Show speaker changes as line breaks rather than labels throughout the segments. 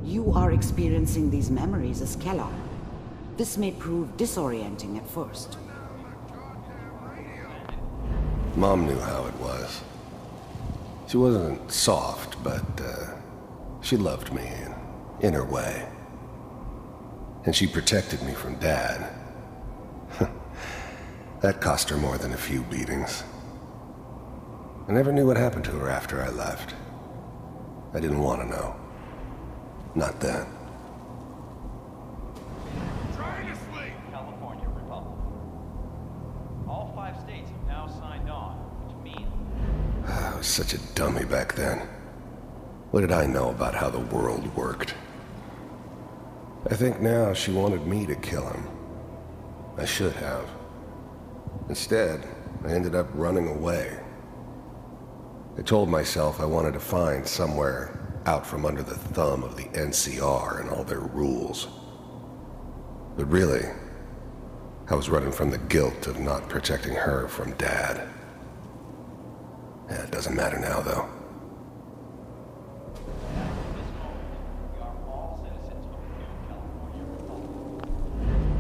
You are experiencing these memories as Kellogg. This may prove disorienting at first.
Mom knew how it was. She wasn't soft, but she loved me in her way. And she protected me from Dad. That cost her more than a few beatings. I never knew what happened to her after I left. I didn't want to know. Not then.
California Republic. All 5 states have now signed on, which means...
I was such a dummy back then. What did I know about how the world worked? I think now she wanted me to kill him. I should have. Instead, I ended up running away. I told myself I wanted to find somewhere out from under the thumb of the NCR and all their rules. But really, I was running from the guilt of not protecting her from Dad. It doesn't matter now, though.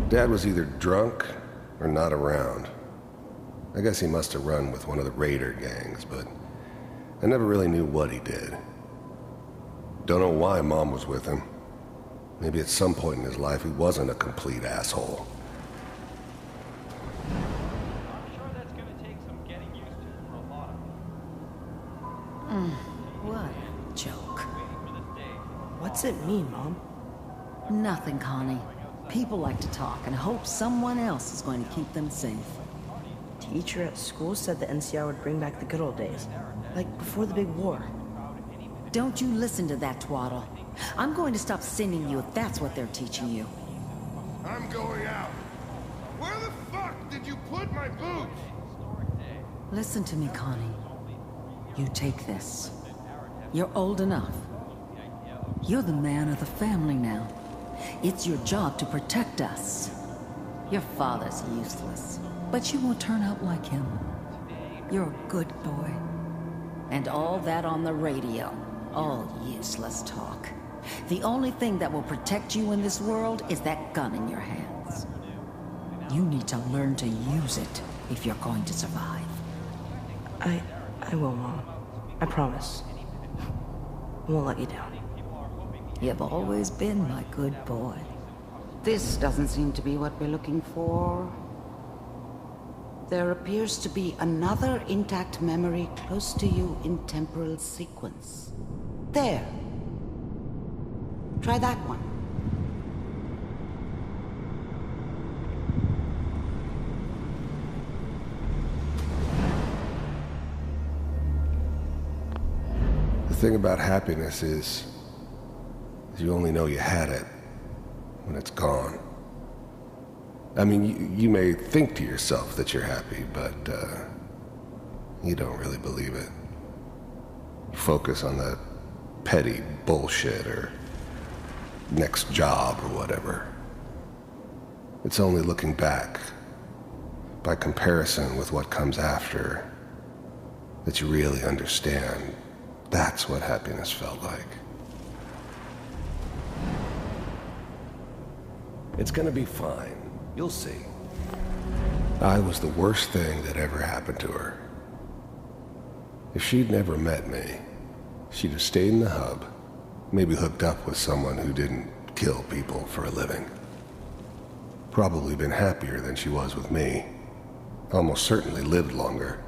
Dad was either drunk or not around. I guess he must have run with one of the raider gangs, but I never really knew what he did. Don't know why Mom was with him. Maybe at some point in his life he wasn't a complete asshole.
I'm sure that's gonna take some getting used to for a lot of them.
What a joke.
For this day.
What's it mean, Mom?
Nothing, Connie. People like to talk and hope someone else is going to keep them safe.
Teacher at school said the NCR would bring back the good old days, like before the big war.
Don't you listen to that twaddle. I'm going to stop sending you if that's what they're teaching you.
I'm going out. Where the fuck did you put my boots?
Listen to me, Connie. You take this. You're old enough. You're the man of the family now. It's your job to protect us. Your father's useless, but you won't turn out like him. You're a good boy. And all that on the radio, all useless talk. The only thing that will protect you in this world is that gun in your hands. You need to learn to use it if you're going to survive.
I will, Mom. I promise. I won't let you down.
You've always been my good boy.
This doesn't seem to be what we're looking for. There appears to be another intact memory close to you in temporal sequence. There. Try that one.
The thing about happiness is you only know you had it when it's gone. I mean, you may think to yourself that you're happy, but you don't really believe it. You focus on that petty bullshit or next job or whatever. It's only looking back, by comparison with what comes after, that you really understand that's what happiness felt like. It's gonna be fine. You'll see. I was the worst thing that ever happened to her. If she'd never met me, she'd have stayed in the hub, maybe hooked up with someone who didn't kill people for a living. Probably been happier than she was with me. Almost certainly lived longer.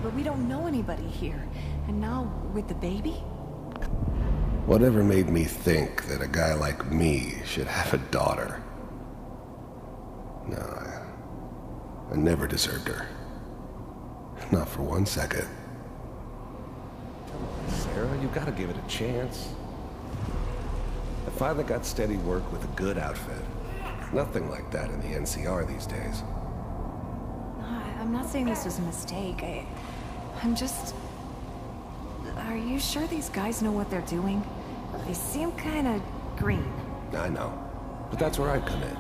But we don't know anybody here. And now, with the baby?
Whatever made me think that a guy like me should have a daughter? No, I never deserved her. Not for 1 second. Come on, Sarah, you gotta give it a chance. I finally got steady work with a good outfit. Nothing like that in the NCR these days.
I'm not saying this was a mistake. I'm just... Are you sure these guys know what they're doing? They seem kind of green.
I know, but that's where I come in.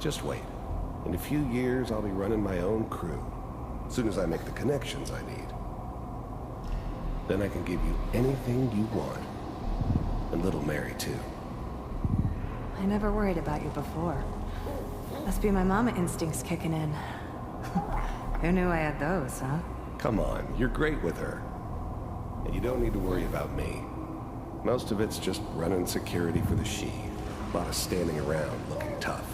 Just wait. In a few years, I'll be running my own crew. As soon as I make the connections I need. Then I can give you anything you want. And little Mary, too.
I never worried about you before. Must be my mama instincts kicking in. Who knew I had those, huh?
Come on, you're great with her. And you don't need to worry about me. Most of it's just running security for the she. A lot of standing around looking tough.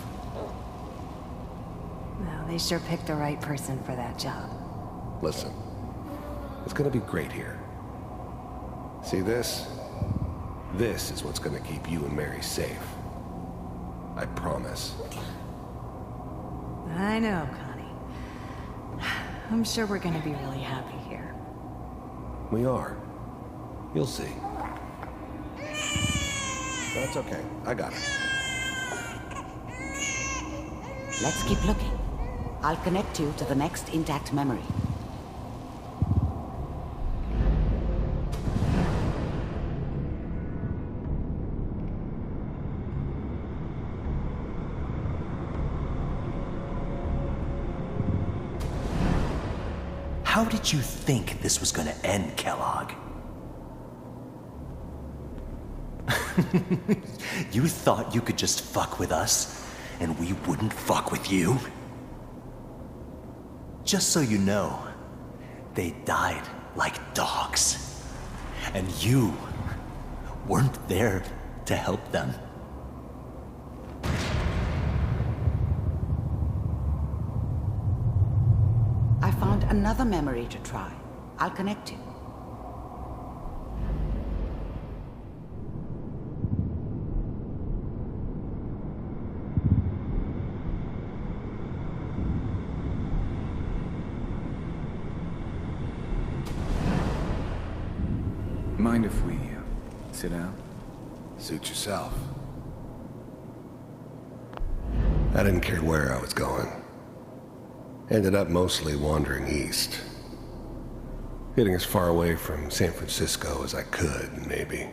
Well, they sure picked the right person for that job.
Listen, it's gonna be great here. See this? This is what's gonna keep you and Mary safe. I promise.
I know, Connie. I'm sure we're gonna be really happy here.
We are. You'll see. That's okay. I got it.
Let's keep looking. I'll connect you to the next intact memory.
How did you think this was gonna end, Kellogg? You thought you could just fuck with us, and we wouldn't fuck with you? Just so you know, they died like dogs. And you weren't there to help them.
I found another memory to try. I'll connect you.
Mind if we sit down?
Suit yourself. I didn't care where I was going. Ended up mostly wandering east. Getting as far away from San Francisco as I could, maybe.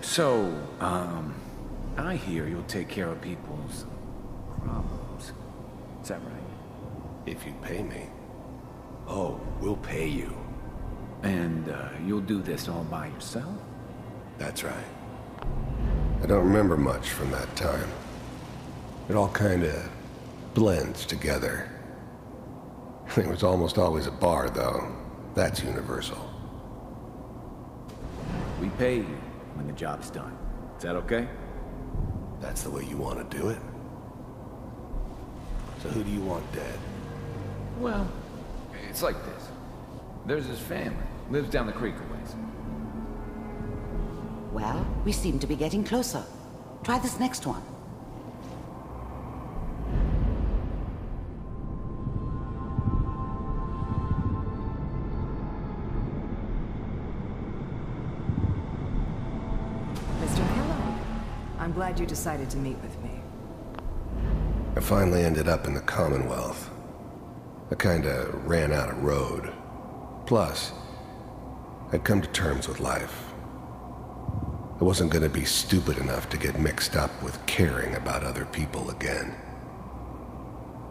So, I hear you'll take care of people's problems. Is that right?
If you pay me. Oh, we'll pay you.
And, you'll do this all by yourself?
That's right. I don't remember much from that time. It all kinda blends together. There was almost always a bar, though. That's universal.
We pay you when the job's done. Is that okay?
That's the way you want to do it? So who do you want dead?
Well, it's like this. There's his family. Lives down the creek a ways.
Well, we seem to be getting closer. Try this next one.
Mr. Kellogg, I'm glad you decided to meet with me.
I finally ended up in the Commonwealth. I kinda ran out of road. Plus, I'd come to terms with life. I wasn't gonna be stupid enough to get mixed up with caring about other people again.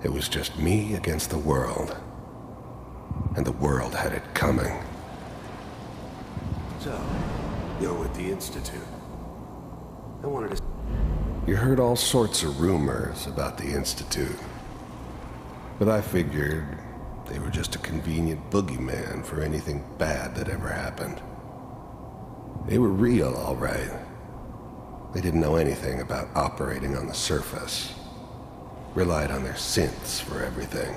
It was just me against the world. And the world had it coming. So, you're with the Institute. I wanted to... You heard all sorts of rumors about the Institute. But I figured they were just a convenient boogeyman for anything bad that ever happened. They were real, all right. They didn't know anything about operating on the surface. Relied on their synths for everything.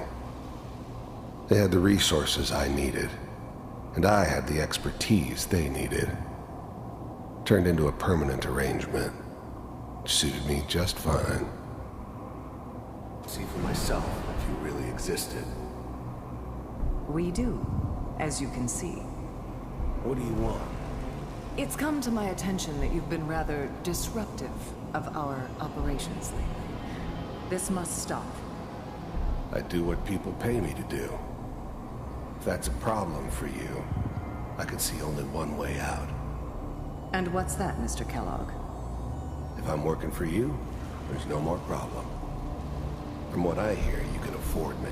They had the resources I needed, and I had the expertise they needed. Turned into a permanent arrangement. Suited me just fine. See for myself if you really existed.
We do, as you can see.
What do you want?
It's come to my attention that you've been rather disruptive of our operations lately. This must stop.
I do what people pay me to do. If that's a problem for you, I can see only one way out.
And what's that, Mr. Kellogg?
If I'm working for you, there's no more problem. From what I hear, you can afford me.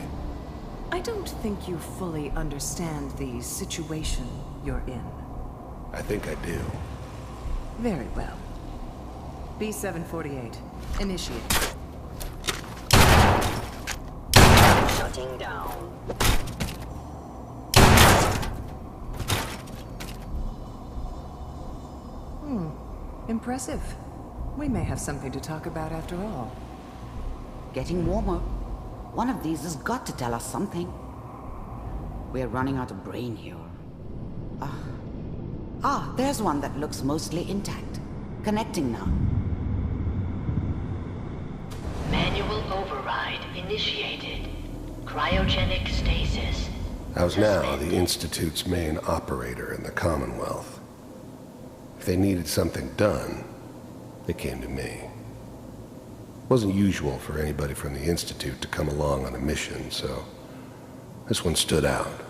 I don't think you fully understand the situation you're in.
I think I do.
Very well. B-748. Initiate.
Shutting down.
Impressive. We may have something to talk about after all.
Getting warmer. One of these has got to tell us something. We're running out of brain here. There's one that looks mostly intact. Connecting now.
Manual override initiated. Cryogenic stasis.
I was now the Institute's main operator in the Commonwealth. If they needed something done, they came to me. It wasn't usual for anybody from the Institute to come along on a mission, so this one stood out.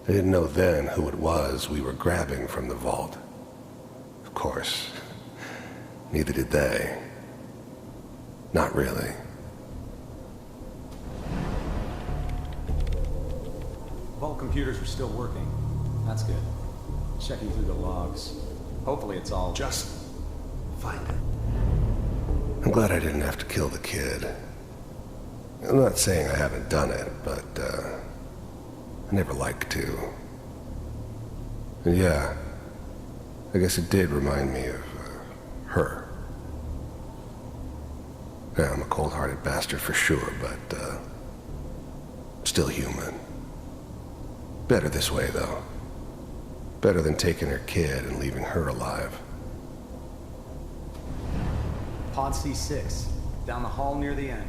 They didn't know then who it was we were grabbing from the vault. Of course, neither did they. Not really.
Vault computers are still working. That's good. Checking through the logs. Hopefully it's all...
Just find it. I'm glad I didn't have to kill the kid. I'm not saying I haven't done it, but, I never like to. And yeah, I guess it did remind me of, her. Yeah, I'm a cold-hearted bastard for sure, but, still human. Better this way, though. Better than taking her kid and leaving her alive.
Pod C6, down the hall near the end.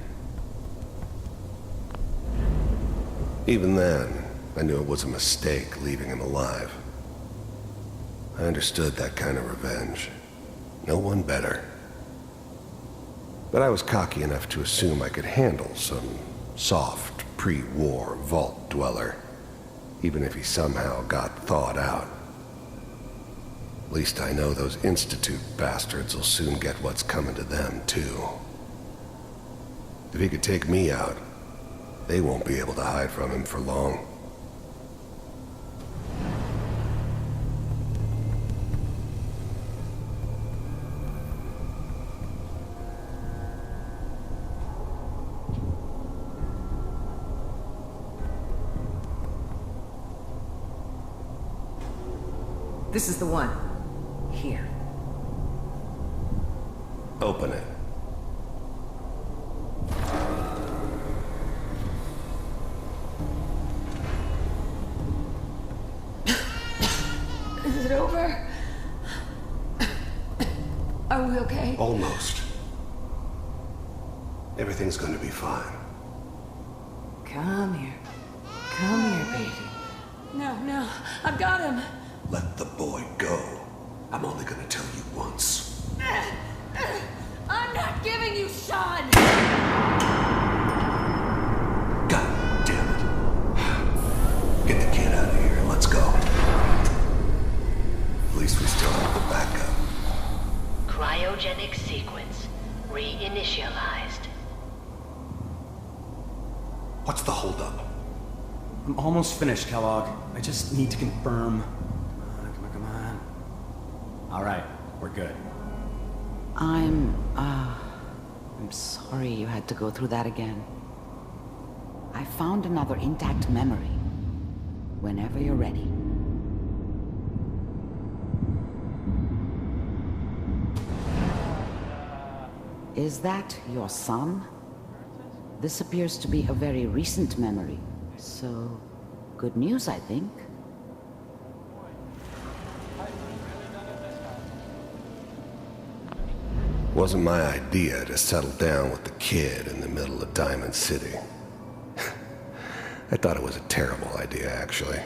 Even then, I knew it was a mistake leaving him alive. I understood that kind of revenge. No one better. But I was cocky enough to assume I could handle some soft, pre-war vault dweller, even if he somehow got thawed out. At least I know those Institute bastards will soon get what's coming to them, too. If he could take me out, they won't be able to hide from him for long.
This is the one. Here.
Open it.
Is it over? Are we okay?
Almost. Everything's going to be fine.
Come here. Come here, baby.
No, I've got him.
Let the boy go. I'm only going to tell you once.
I'm not giving you Sean!
God damn it. Get the kid out of here and let's go. At least we still have the backup.
Cryogenic sequence reinitialized.
What's the holdup?
I'm almost finished, Kellogg. I just need to confirm. Come on. All right, we're good.
I'm sorry you had to go through that again. I found another intact memory. Whenever you're ready. Is that your son? This appears to be a very recent memory. So, good news, I think.
Wasn't my idea to settle down with the kid in the middle of Diamond City. I thought it was a terrible idea, actually.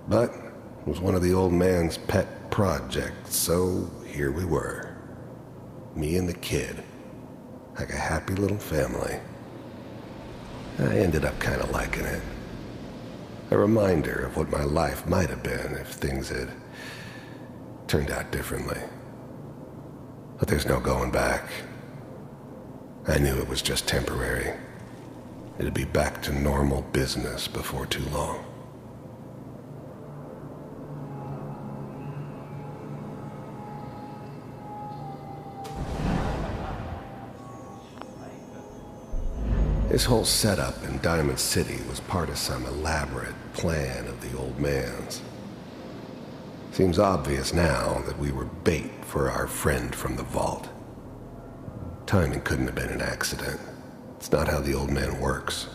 But it was one of the old man's pet projects, so here we were. Me and the kid. Like a happy little family. I ended up kind of liking it. A reminder of what my life might have been if things had turned out differently. But there's no going back. I knew it was just temporary. It'd be back to normal business before too long. This whole setup in Diamond City was part of some elaborate plan of the old man's. Seems obvious now that we were bait for our friend from the vault. Timing couldn't have been an accident. It's not how the old man works.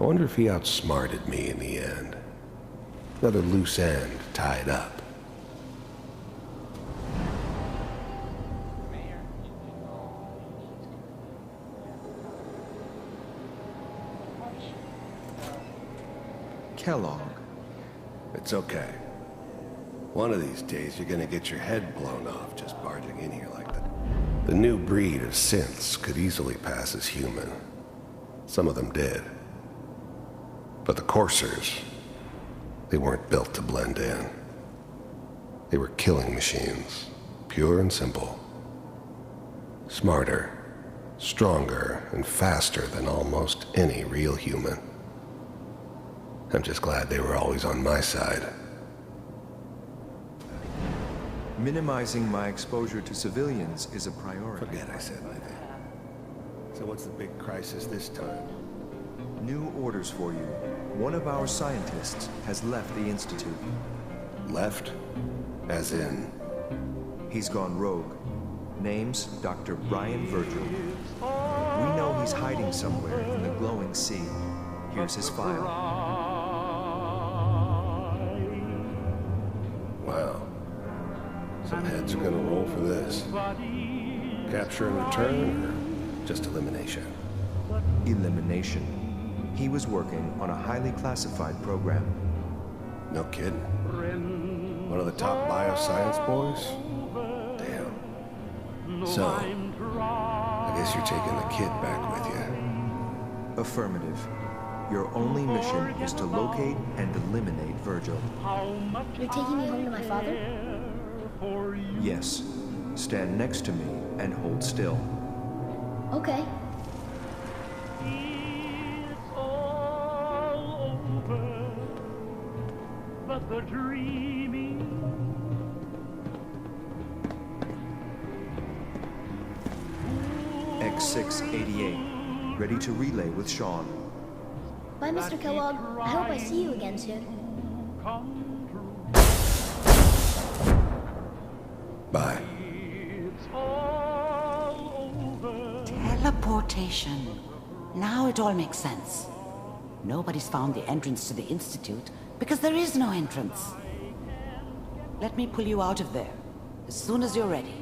I wonder if he outsmarted me in the end. Another loose end tied up.
Kellogg.
It's okay. One of these days you're gonna get your head blown off just barging in here like that. The new breed of synths could easily pass as human. Some of them did. But the coursers, they weren't built to blend in. They were killing machines, pure and simple. Smarter, stronger, and faster than almost any real human. I'm just glad they were always on my side.
Minimizing my exposure to civilians is a priority.
Forget I said anything. So what's the big crisis this time?
New orders for you. One of our scientists has left the Institute.
Left? As in?
He's gone rogue. Name's Dr. Brian Virgil. We know he's hiding somewhere in the glowing sea. Here's his file.
Wow. Some heads are gonna roll for this. Capture and return, or just elimination?
Elimination. He was working on a highly classified program.
No kidding. One of the top bioscience boys? Damn. So, I guess you're taking the kid back with you.
Affirmative. Your only mission is to locate and eliminate Virgil.
You're taking me home to my father?
Yes. Stand next to me and hold still.
Okay.
But the dreaming.
X688. Ready to relay with Sean.
Bye, Mr. Kellogg. I hope I see you again soon.
Bye.
Teleportation. Now it all makes sense. Nobody's found the entrance to the Institute because there is no entrance. Let me pull you out of there as soon as you're ready.